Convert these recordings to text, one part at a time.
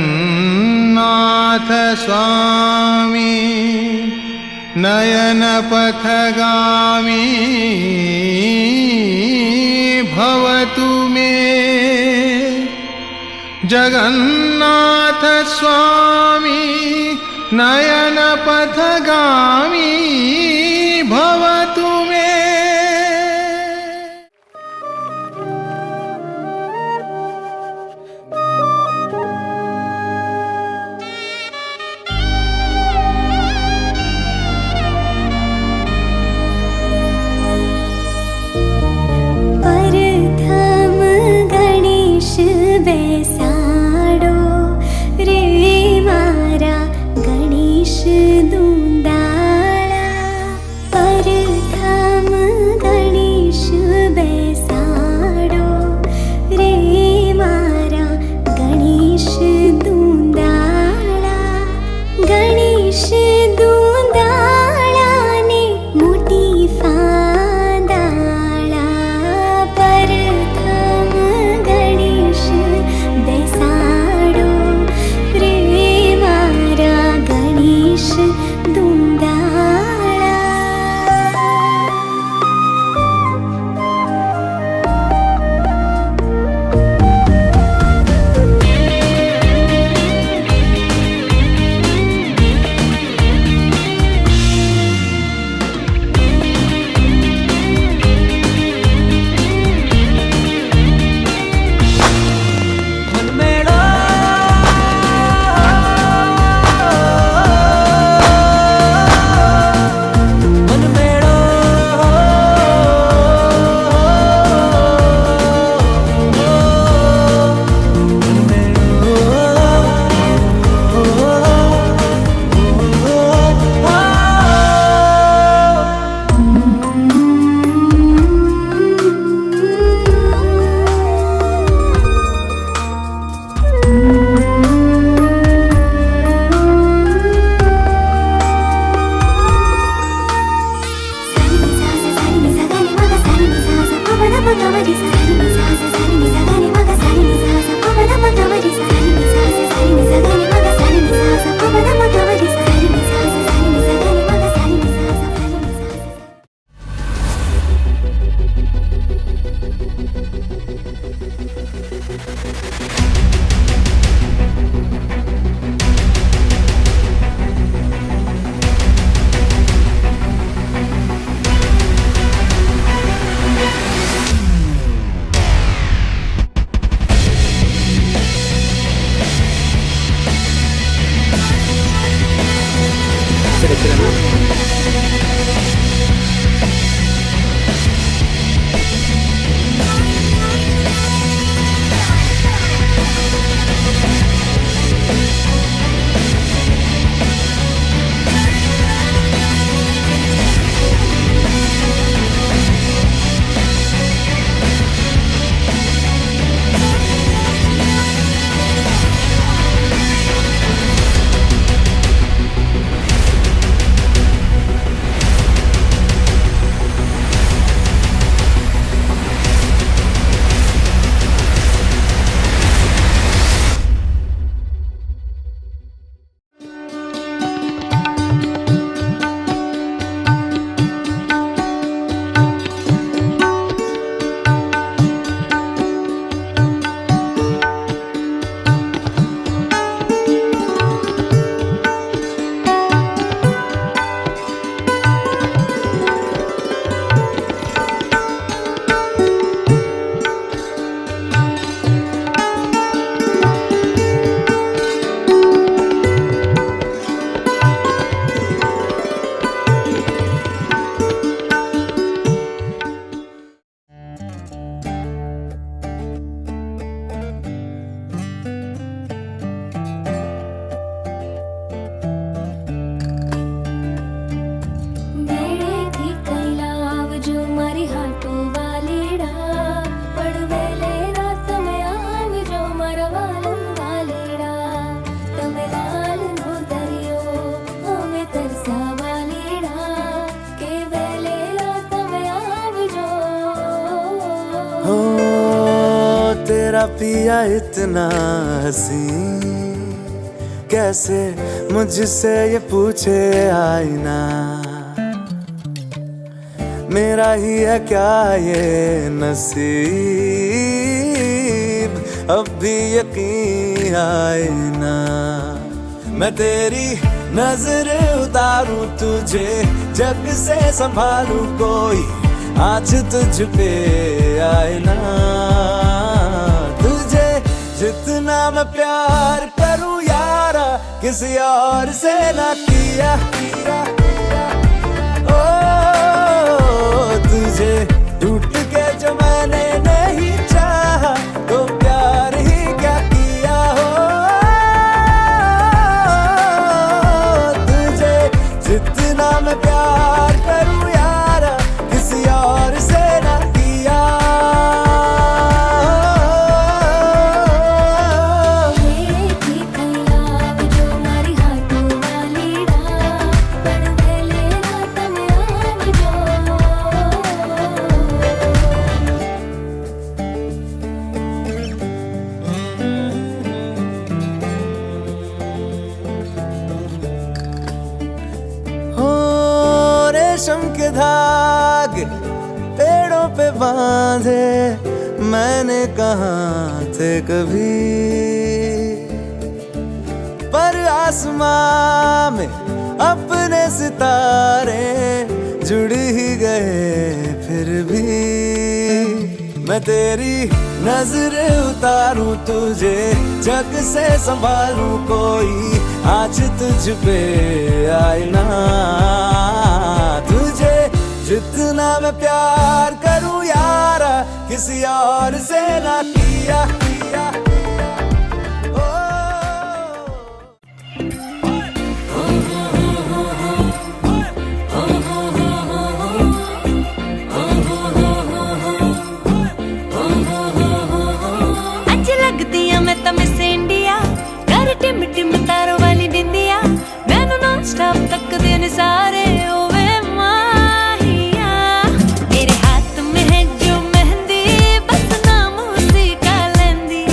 नाथ स्वामी नयन पथगामी भवतु मे। जगन्नाथ स्वामी नयन पथगामी भवतु मे। प्रथम गणेश बेसाडो रे मारा गणेश दुंदाळा। प्रथम गणेश बेसाडो रे मारा गणेश दुंदाळा। गणेश दुंदाळा ने मोठी फांदाळा। प्रथम गणेश बेसाडो रे मारा गणेश दुंदाळा। तेरा पिया इतना हसीन कैसे मुझसे ये पूछे आईना, मेरा ही है क्या ये नसीब, अब भी यकीन आए ना। मैं तेरी नजर उतारूं तुझे, जग से संभालूं कोई आज तुझ पे आए ना। तुझे जितना मैं प्यार करूं यारा, किसी और से ना किया। ओ तुझे टूट के जो मैंने नहीं चाहा, तो प्यार ही क्या किया हो। तुझे जितना मैं प्यार करूं यारा, किसी और से ना किया। रेशम के धागे पेड़ों पे बांधे मैंने कहाँ थे कभी, पर आसमां में अपने सितारे जुड़ ही गए फिर भी। मैं तेरी नजर उतारूं तुझे, जग से संभालूं कोई आज तुझ पे आए ना। तुझे जितना मैं प्यार करूं यारा, किसी और से ना किया। अज लगदी आ मैं तां मिस इंडिया, कर टिम टिम तारों वाली बिंदिया, मैनू नॉन स्टॉप तकदे ने सारे। ओवे माहिया तेरे हाथ में है जो मेहंदी, बस नाम उसी का लेंदी।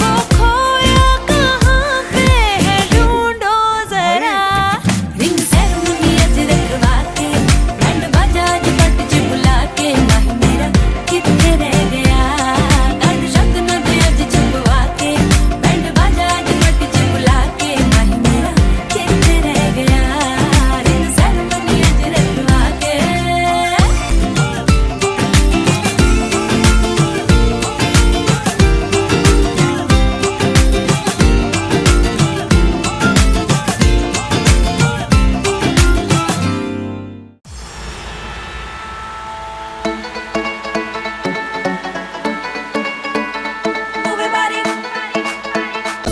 वो खोया कहाँ पे है ढूंढो जरा, रिंग सेरेमनी अज रखवा के, बैंड बाजा अज पट च बुला के। माही मेरा किथे रह गया, गान शगन दे अज छपवा के, बैंड बाजा अज पट च बुला के। माही मेरा किथे रह गया, रिंग सेरेमनी अज रखवा के।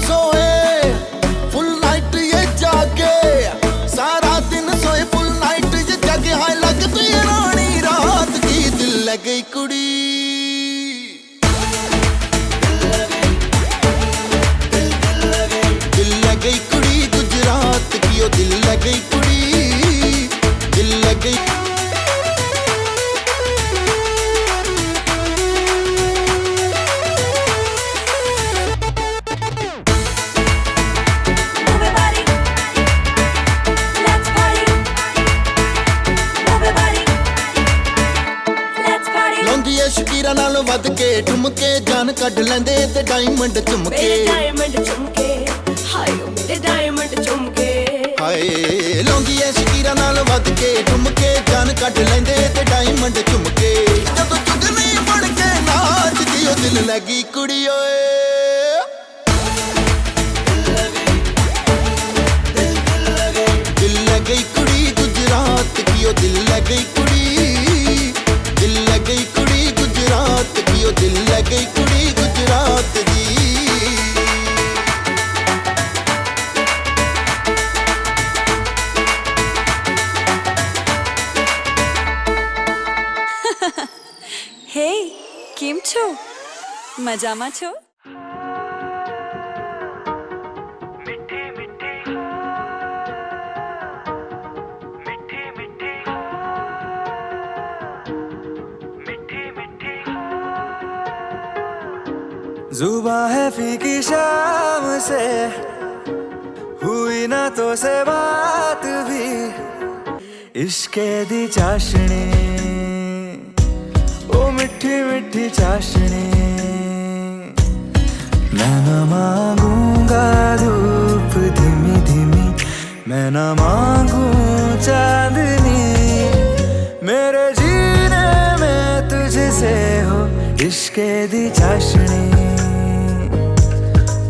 सोए फुल नाइट ये जागे, सारा दिन सोए फुल नाइट ये जागे। हाय लगती है रानी रात की, दिल लग गई कुड़ी। दिल लग गई कुड़ी गुजरात की, ओ दिल लग गई कुड़ी, दिल लग गई। Move your body, let's party. Move your body, let's party. ਲੌਂਦੀ ਐ ਸ਼ਕੀਰਾ ਨਾਲੋਂ ਵੱਧ ਕੇ, ਠੁਮਕੇ ਜਾਨ ਕੱਢ ਲੈਂਦੇ ਤੇ ਡਾਇਮੰਡ ਚੁੰਮਕੇ। मेरे डायमंड चमके, हाय ओ मेरे डायमंड चमके। ਹਾਏ ਲੌਂਦੀ ਐ ਸ਼ਕੀਰਾ ਨਾਲ ਵੱਧ ਕੇ, ਠੁਮਕੇ ਜਾਨ ਕੱਢ ਲੈਂਦੇ ਤੇ ਡਾਇਮੰਡ ਚੁੰਮਕੇ। ਜਦੋਂ ਚੁਗਨੀ ਬਣ ਕੇ ਨਾਚਦੀ ਉਹ ਦਿਲ ਲੱਗੀ ਕੁੜੀ ਓਏ। दिल लग गई कुड़ी गुजरात की, ओ दिल लग गई कुड़ी, दिल लग गई कुड़ी गुजरात की, ओ दिल लग गई कुड़ी गुजरात दी। हे કેમ છો? મજામાં છો? जुबां है फीकी शाम से, हुई हुई ना तो से बात भी इश्के दी चाशनी ओ मिठी मिठी चाशनी मैं न मांगूंगा धूप धीमी धीमी मैं न मांगू चांदनी मेरे जीने में तुझसे हो इश्के दी चाशनी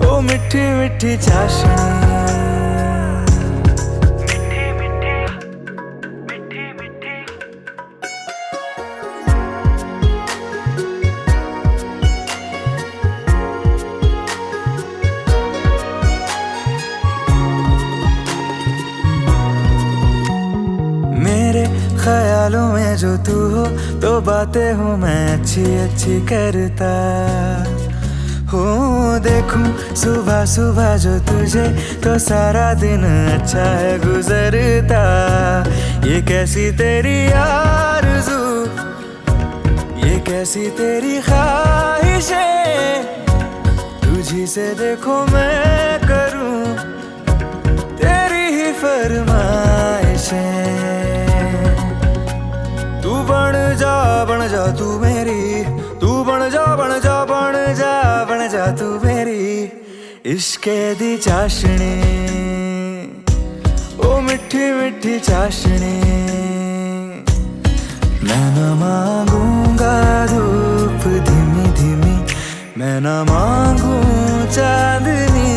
ओ मिठी मिठी चाशनी मेरे ख्यालों में जो तू हो तो बातें हूँ मैं अच्छी अच्छी करता हूँ देखूं सुबह सुबह जो तुझे तो सारा दिन अच्छा है गुजरता ये कैसी तेरी आरज़ू ये कैसी तेरी ख्वाहिशें तुझी से देखो मैं करूँ तेरी ही फरमाइशें तू बन जा तू मेरी तू बन जा तू मेरी इश्के दी चाशनी ओ मिठी मिठी चाशनी मैं न मांगूंगा धूप धीमी धीमी मैं न मांगू चांदनी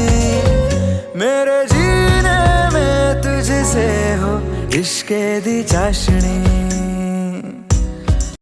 मेरे जीने में तुझसे हो इश्के दी चाशनी